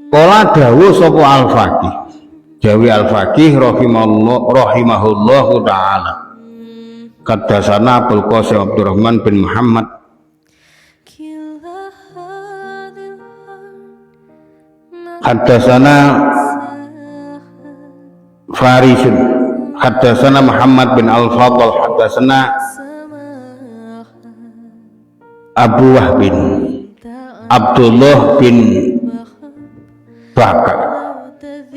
Kala dawuh sapa Al-Faqih, Jawi Al-Faqih rahimahullahu taala. Haddatsana Abdul Qasim Abdurrahman bin Muhammad haddatsana Farisun haddatsana Muhammad bin Al-Fadl haddatsana Abu Wahbin Abdullah bin Bakar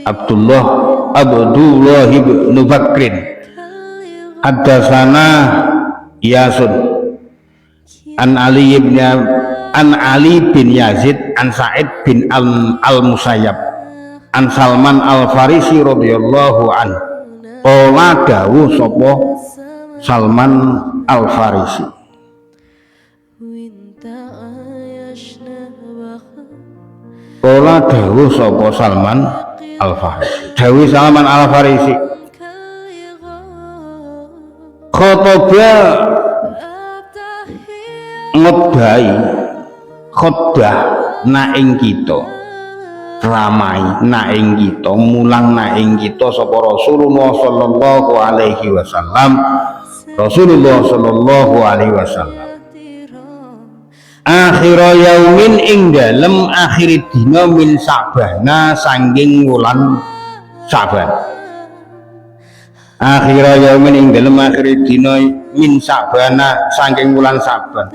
Abdullah bin Bakrin haddatsana Yasun an Ali bin Yazid an Sa'id bin Al-Musayyab an Salman Al-Farisi radhiyallahu an qala dawuh sapa Salman Al-Farisi qala dawuh sapa Salman Al-Farisi dawuh Salman Al-Farisi khotbah ngedai khotbah na ing kita ramai na ing kita mulang na ing kita sapa Rasulullah sallallahu alaihi wasallam akhir yaumin ing dalem akhir dina min Sa'bana sanging wulan Sa'ban akhir yaumin ing dalem akhir dina min Sa'bana sanging wulan Sa'ban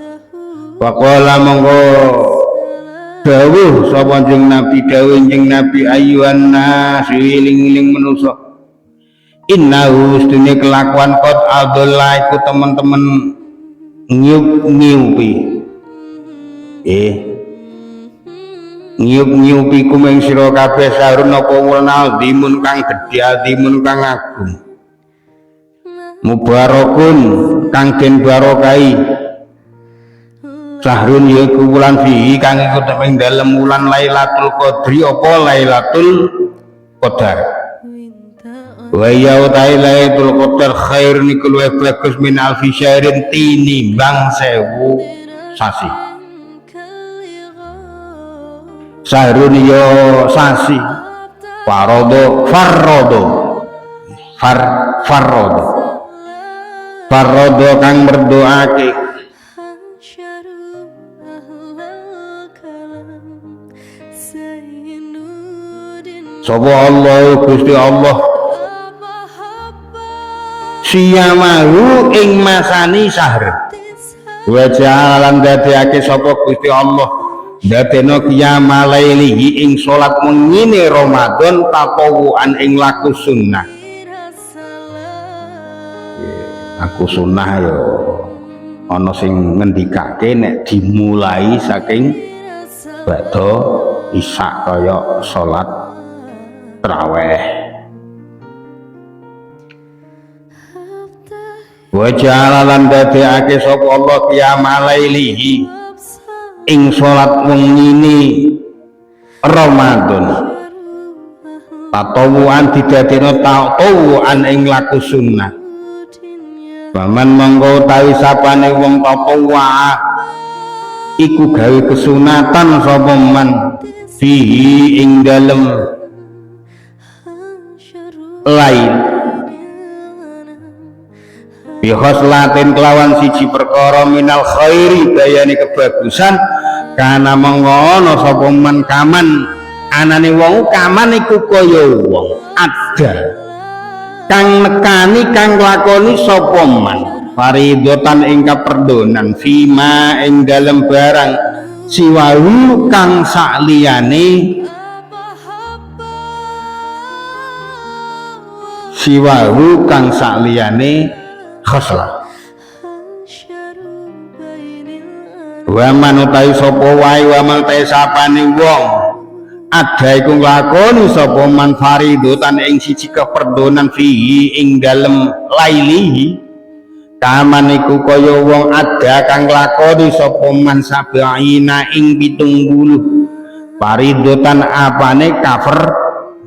waqala monggo dawuh sapa jeneng Nabi dawuh jeneng Nabi ayyuhan nas iling-iling manusa innahu stune kelakuan qad adalla iku teman-teman ngiup-ngiupi ngiup-ngiupi kumeng sira kabeh sarun apa wulan dimun kang gedhe dimun kang agung mubarakun kang den barokahi sahrun yaiku wulan fihi kang iku ing dalem wulan Lailatul Qadri apa Lailatul Qadar wa ya ta'ala Lailatul Qadar khair niku luwih bagus min alfi syahrin tinimbang 1000 sasi sahrun ya sasi farrodo kang merdoake sapa Allah Gusti Allah siyamahu ing masani sahr wa jalan dadekake sapa Gusti Allah dadekno qiyamul laili ing salat mengine Ramadan tatawuan ing laku sunnah aku sunnah yo ana sing ngendikake nek dimulai saking badha isya kaya salat tarawih wa jalalan dadekake sapa Allah qiyamul lailihi ing salat wengine Ramadan tatawuan didadekno tatawuan ing laku sunnah paman monggo tawi sapane wong tatawwa iku gawe kesunatan sapa man fihi ing dalem lain bihos latin kelawan siji perkara minal khairi dayane kebagusan kana mengono sapa man kaman anane wong kaman iku kaya wong ada kang nekani kang lakoni sapa man faridatan ing kaperdonan fima ing dalem barang siwahu kang sakliyane khoslah wa man utawi sapa wae wa man utawi sapane wong ada iku nglakoni sapa man faridatan ing siji keperdonan fihi ing dalem lailihi kaman iku kaya wong ada kang nglakoni sapa man sabaina ing 70 faridatan apane cover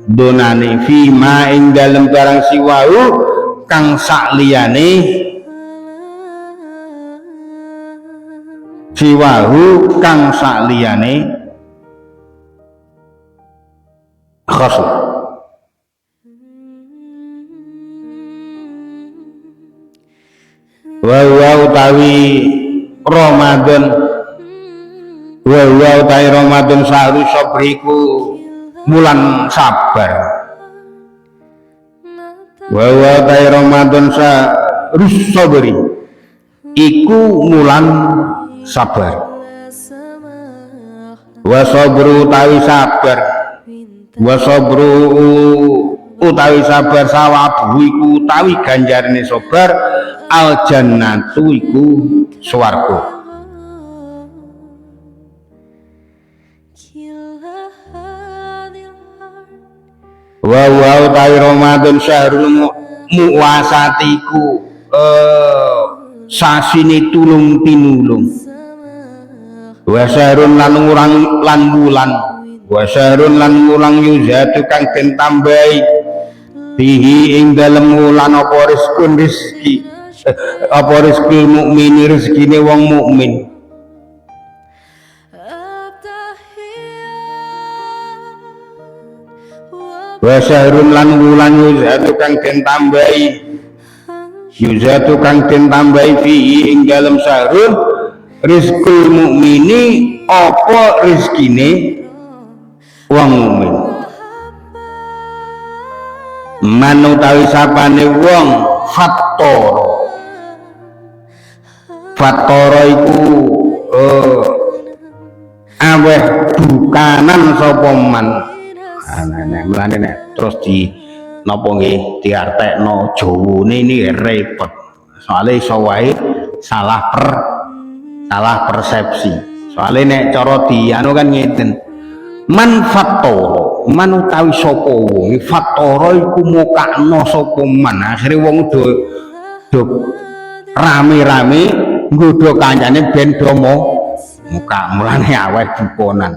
donane fima ing dalem barang siwau kang sakliyane khas wa utawi Ramadan wa utawi Ramadan sahru sabriku bulan sabar wa utawi Ramadan sahru sabri iku mulan sabar wa sabru utawi sabar wa sabru utawi sabar sawabu iku utawi ganjarane sabar al jannatu iku swarga wa utawi Ramadan syahrul muwasatiku sasine tulung tinulung wa syahrun lan ngurang lan wulan wa syahrun lan ngurang yuzatu kang den tambahi bihi ing dalem wulan apa rezeki apa rezeki mukmin rezekine wong mukmin wa syahrun lan wulan yuzatu kang den tambahi yuzatu kang den tambahi fihi ing dalem syahrun rizqul mukmini apa rezekine wong mukmin manutawi sapane wong fattara iku aweh bukanan sapa man mulane nek terus di napa nggih diartekno Jawane ini repot soalnya iso wae salah persepsi soalnya nek cara dianu kan ngeten man fattara man utawi sapa wong fattara iku mukakno sapa man akhire wong do rame-rame nggodha kancane ben do muka mulane aweh bukonan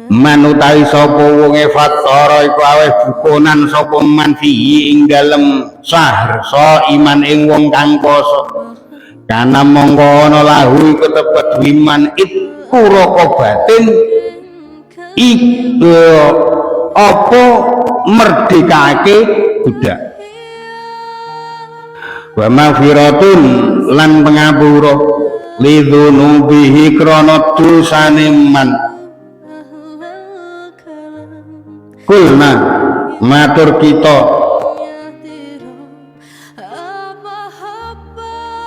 man utawi sapa wonge fattara iku aweh bukonan sapa man fihi ing dalem sahr so iman ing wong kang poso kana mongko ana lahu iku tepet wiman iku raqabatin iku apa merdekake budak wa maghfiratun lan pangapura lidzunubihi krana dosane man kulna matur kita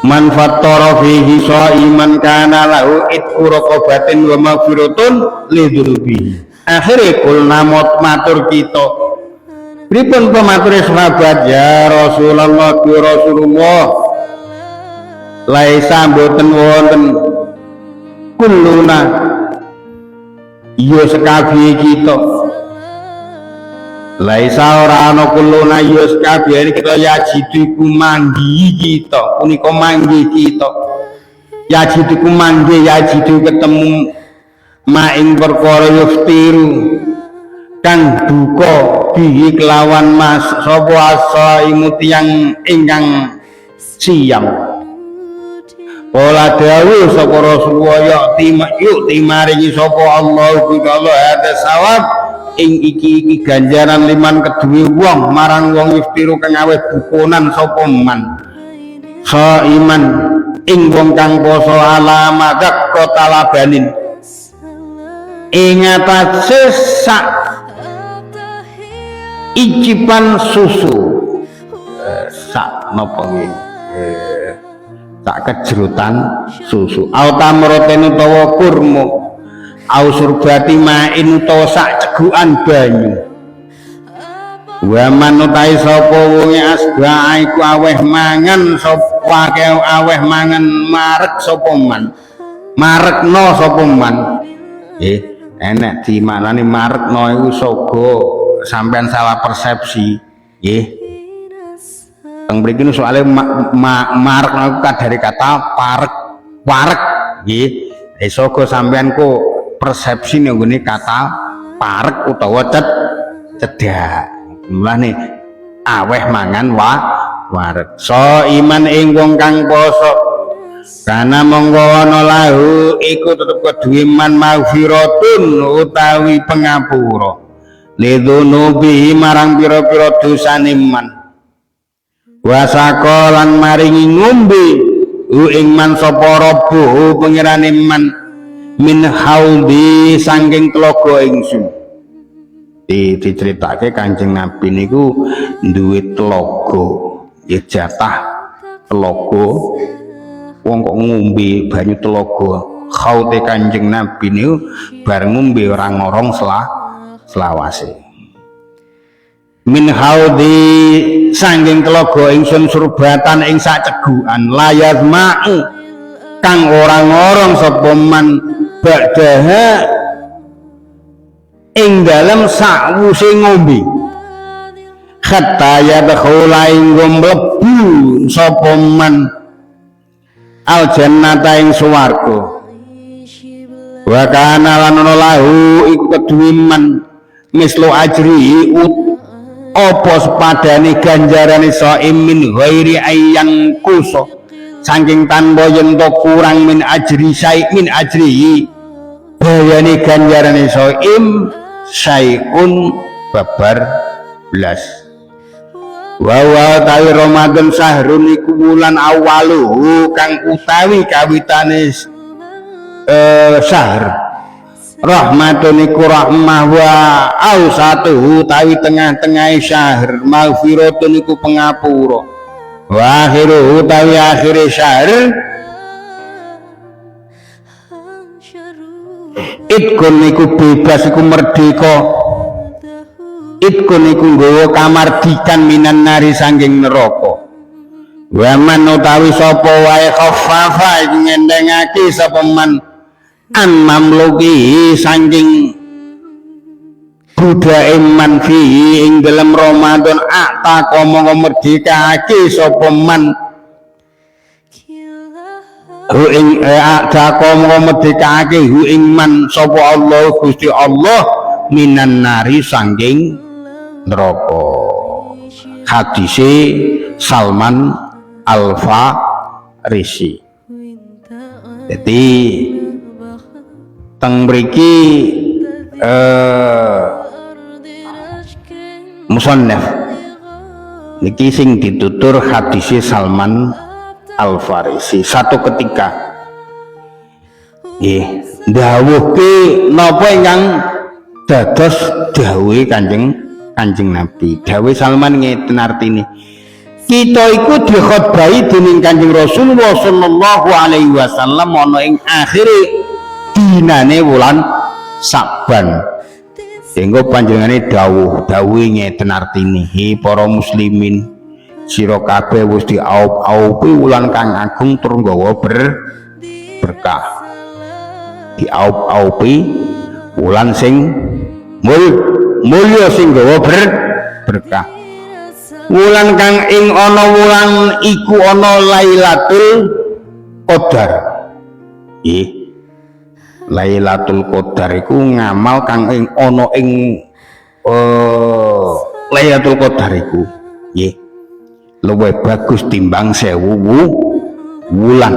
man fattara fihi shaiman kana lahu itqu raqabatin wa maghfiratun lidzunubihi akhire kulna matur kita pripun pemature sahabat ya Rasulullah ya Rasulullah laisa mboten wonten kulluna ya sekabihe kita laisa ora ana kulluna ya sekabihe kita yajidu manggi kita punika manggi kita yajidu manggi yajidu ketemu maing perkara yuftiru kang duka bihi kelawan mas sapa asaimu tiyang ingkang siam pola dawuh sapa Rasulullah yuk timaringi sapa Allah Allah ada sawab ing iki ganjaran liman kedue wong marang wong yuftiru kang aweh bukonan sapa man iman ing wong kang poso alamadak kotalabanin ing atase sak icipan susu sak napa nggih sak kejerutan susu autamroten utawa kurma au surbati main utawa sak cegukan banyu wa manutai sapa wonge asba iku aweh mangan sapa aweh mangan marek sapa man marekno sapa man enek di maknane marekno iku sogo sampean salah persepsi nggih teng mriki soalé marek aku dari kata parek nggih sogo sampean kok persepsi nggone kata parek utawa cedak mulane aweh mangan wareg so iman ing wong kang poso Karena mongko ana lahu iku tetep kedue man maghfiratun utawi pangapura lidzunubi marang pira-pira dosane man wasakolan maringi ngombe ing man sapa rabbuh pengirane man min haudi saking telaga ingsun diceritake Kanjeng Nabi niku duwe telaga ya jatah telaga wong kok ngombe banyu telaga khaute Kanjeng Nabi niku bar ngombe ora ngorong selawase min haudi saking telaga ingsun surbatan ing sacegukan layat ma'u kang ora ngorong sapa man ba'daha ing dalem sakwuse ngombe hatta yadkhula ing mlebu sapa man al jannata ing swarga wa kana lan lahu iku kedue man mislu ajri apa sepadane ganjarane saim min ghairi ayang kuso saking tanpa yen to kurang min ajri min ajri bayane ganjarane saim syai'un babar blas wa tawi Ramadan sahrun iku wulan awaluhu kang utawi kawitane syahr rahmatun iku rahmah wa ausatuhu tawi tengah-tengah syahr maghfiratun iku pengapura wa akhiruhu tawi akhire syahr itkun iku bebas iku merdeka itkun iku nggawa kamardikan minan nari sanging neraka wa man utawi sapa wae khaffafa iku ngendengake sapa man an mamluki sanging budake man fi ing dalam Ramadan akta mongko merdekake sapa man hu ing akta mongko merdekake hu ing man sapa Allah Gusti Allah minan nari sanging neraka hadise Salman Al-Farisi jadi teng mriki musannaf niki sing ditutur hadise Salman Al-Farisi satu ketika nggih ndawuhke napa ingkang dados dawuhe Kanjeng Nabi dawuh Salman ngeten artine kita iku dikhotbahi dening Kanjeng Rasulullah sallallahu alaihi wasallam ana ing akhire dinane wulan Sa'ban sehingga panjenengane dawuh ngeten artine he para muslimin sira kabeh wis diaup-aupi wulan kang agung tur nggawa berkah diaup-aupi wulan sing mulya sing nggawa berkah wulan kang ing ana wulan iku ana Lailatul Qadar nggih Lailatul Qadar iku ngamal kang ing ana ing Lailatul Qadar iku nggih luwih bagus timbang 1000 wulan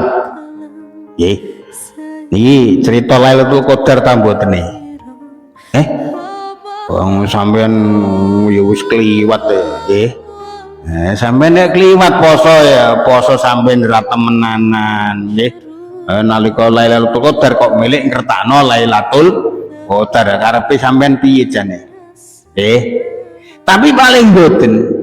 nggih niki cerita Lailatul Qadar ta mboten wong sampean ya wis kliwat nggih sampean nek kliwat poso ya poso sampean ra temenanan nggih nalika Lailatul Qadar kok milik ngertakno Lailatul Qadar karepe sampean piye jane tapi paling mboten